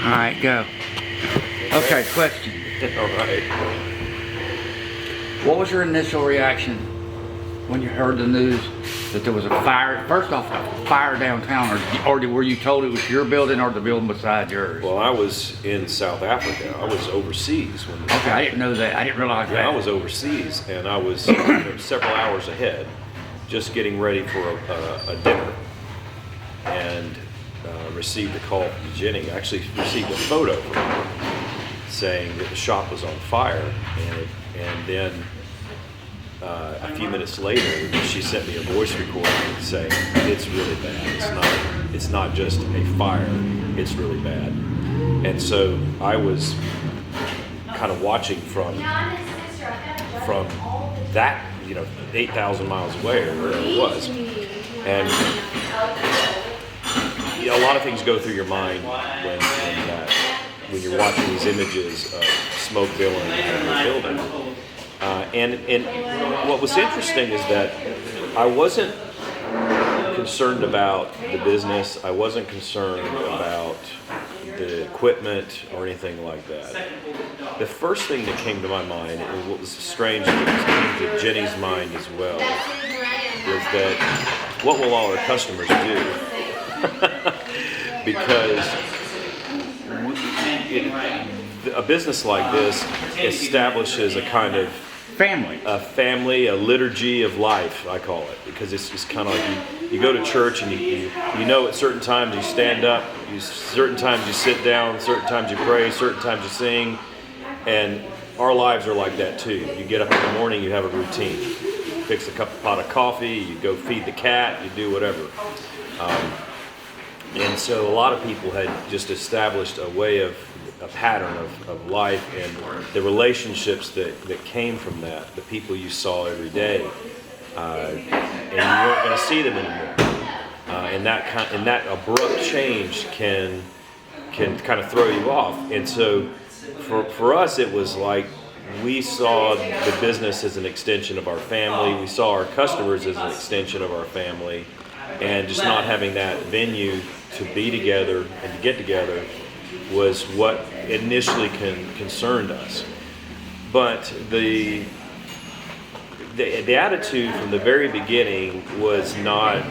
All right, go. Okay, question. All right. What was your initial reaction when you heard the news that there was a fire? First off, a fire downtown, or were you told it was your building or the building beside yours? Well, I was in South Africa. I was overseas when this Okay, I didn't know that. I didn't realize that. Yeah, I was overseas, and I was several hours ahead, just getting ready for a dinner, and received a call from Jenny. I actually received a photo from her saying that the shop was on fire, and then a few minutes later, she sent me a voice recording saying it's really bad. It's not just a fire. It's really bad. And so I was kind of watching from that, 8,000 miles away or wherever it was, and a lot of things go through your mind when you're watching these images of smoke billowing in the building. And what was interesting is that I wasn't concerned about the business. I wasn't concerned about the equipment or anything like that. The first thing that came to my mind, and what was strange that came to Jenny's mind as well, was that what will all our customers do? Because a business like this establishes a kind of family, a liturgy of life, I call it, because it's just kind of like you go to church and you know at certain times you stand up, certain times you sit down, certain times you pray, certain times you sing, and our lives are like that too. You get up in the morning, you have a routine. You fix a pot of coffee, you go feed the cat, you do whatever. And so a lot of people had just established a pattern of life and the relationships that came from that, the people you saw every day, and you weren't going to see them anymore. And that abrupt change can kind of throw you off. And so for us, it was like we saw the business as an extension of our family. We saw our customers as an extension of our family. And just not having that venue to be together and to get together was what initially concerned us. But the attitude from the very beginning was not,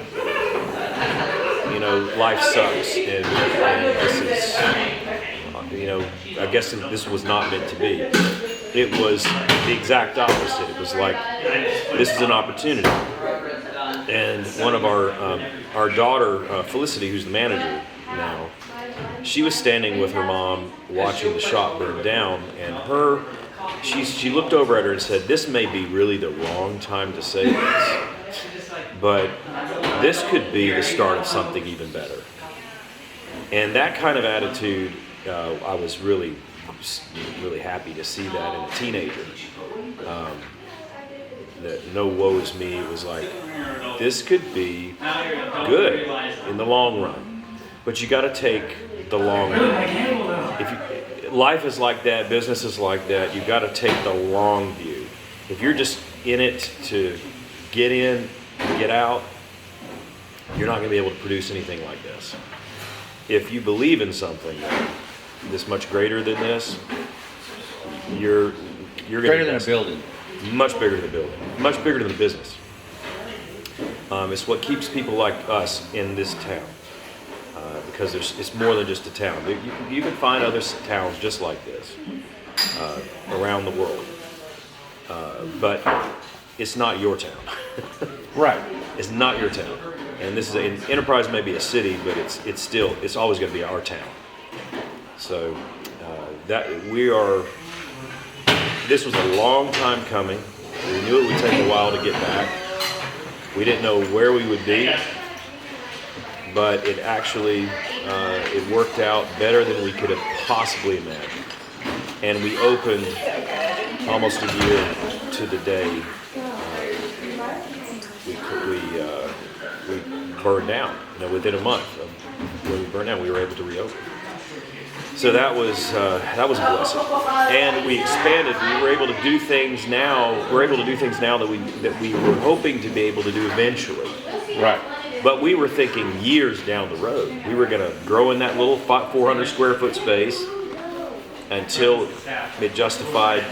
life sucks and this is, I guess this was not meant to be. It was the exact opposite. It was like, this is an opportunity. And one of our daughter, Felicity, who's the manager now, she was standing with her mom watching the shop burn down, and she looked over at her and said, "This may be really the wrong time to say this, but this could be the start of something even better." And that kind of attitude, I was really, really happy to see that in a teenager. That no woe is me. It was like, this could be good in the long run, but you got to take the long run. Life is like that, business is like that. You got to take the long view. If you're just in it to get in, get out, you're not going to be able to produce anything like this. If you believe in something this much greater than this, you're going to greater than a building. Much bigger than the building, much bigger than the business. It's what keeps people like us in this town, because it's more than just a town. You can find other towns just like this around the world, but it's not your town. Right. It's not your town, and this is Enterprise may be a city, but it's always going to be our town. So This was a long time coming. We knew it would take a while to get back. We didn't know where we would be, but it actually it worked out better than we could have possibly imagined. And we opened almost a year to the day we burned down. Within a month of when we burned down, we were able to reopen. So that was a blessing, and we expanded. We were able to do things now. We're able to do things now that we were hoping to be able to do eventually. Right. But we were thinking years down the road. We were going to grow in that little 400 square foot space until it justified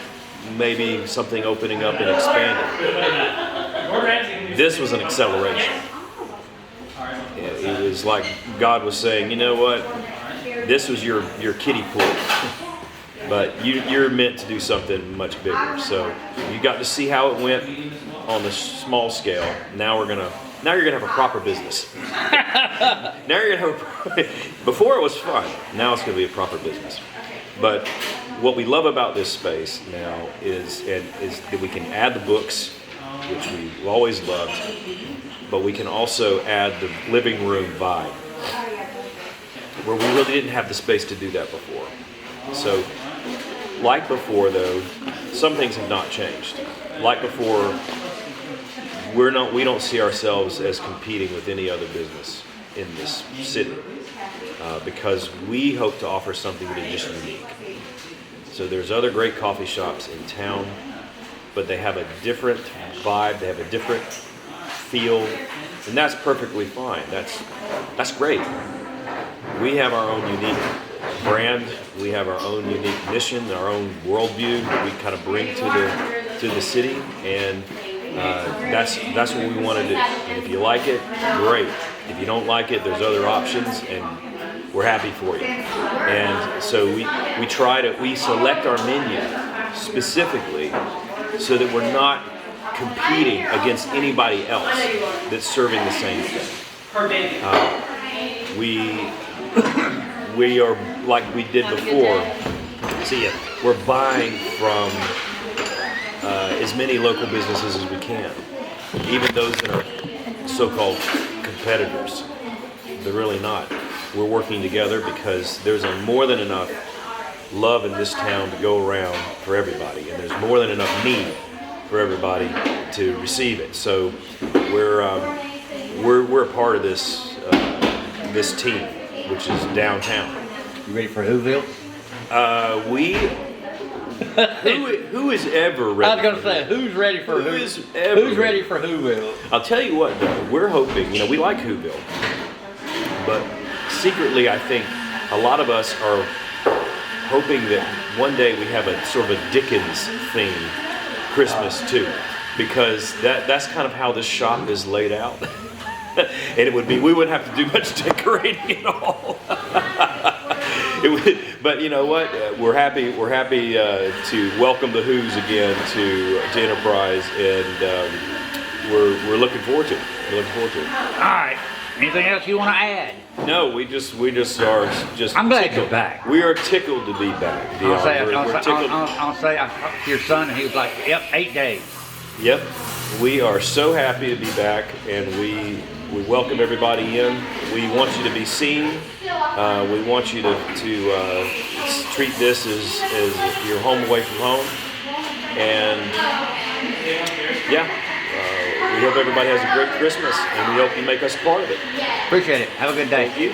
maybe something opening up and expanding. This was an acceleration. It was like God was saying, you know what? This was your kiddie pool, but you're meant to do something much bigger. So you got to see how it went on the small scale. Now you're gonna have a proper business. Before it was fun. Now it's gonna be a proper business. But what we love about this space now is that we can add the books, which we've always loved, but we can also add the living room vibe, where we really didn't have the space to do that before. So, like before though, some things have not changed. Like before, we don't see ourselves as competing with any other business in this city, because we hope to offer something that is just unique. So there's other great coffee shops in town, but they have a different vibe, they have a different feel, and that's perfectly fine. That's great. We have our own unique brand, we have our own unique mission, our own worldview that we kind of bring to the city, and that's what we want to do. And if you like it, great. If you don't like it, there's other options, and we're happy for you. And so we select our menu specifically so that we're not competing against anybody else that's serving the same thing. We are like we did before. See, we're buying from as many local businesses as we can, even those that are so-called competitors. They're really not. We're working together because there's more than enough love in this town to go around for everybody, and there's more than enough need for everybody to receive it. So we're a part of this team, which is downtown. You ready for Whoville? Who is ever ready? I was going to say, who's ready for Who's ready for Whoville? I'll tell you what, though, we're hoping, we like Whoville, but secretly I think a lot of us are hoping that one day we have a sort of a Dickens themed Christmas too, because that's kind of how this shop is laid out. And we wouldn't have to do much decorating at all. But you know what? We're happy to welcome the Who's again to Enterprise, and we're looking forward to it. We're looking forward to it. All right. Anything else you want to add? No, we just are just. I'm glad tickled. you're back. We are tickled to be back. I'll say, tickled. I talked to your son, and he was like, "Yep, 8 days." Yep, we are so happy to be back, and we welcome everybody in. We want you to be seen. We want you to treat this as your home away from home. And we hope everybody has a great Christmas, and we hope you make us part of it. Appreciate it. Have a good day. Thank you.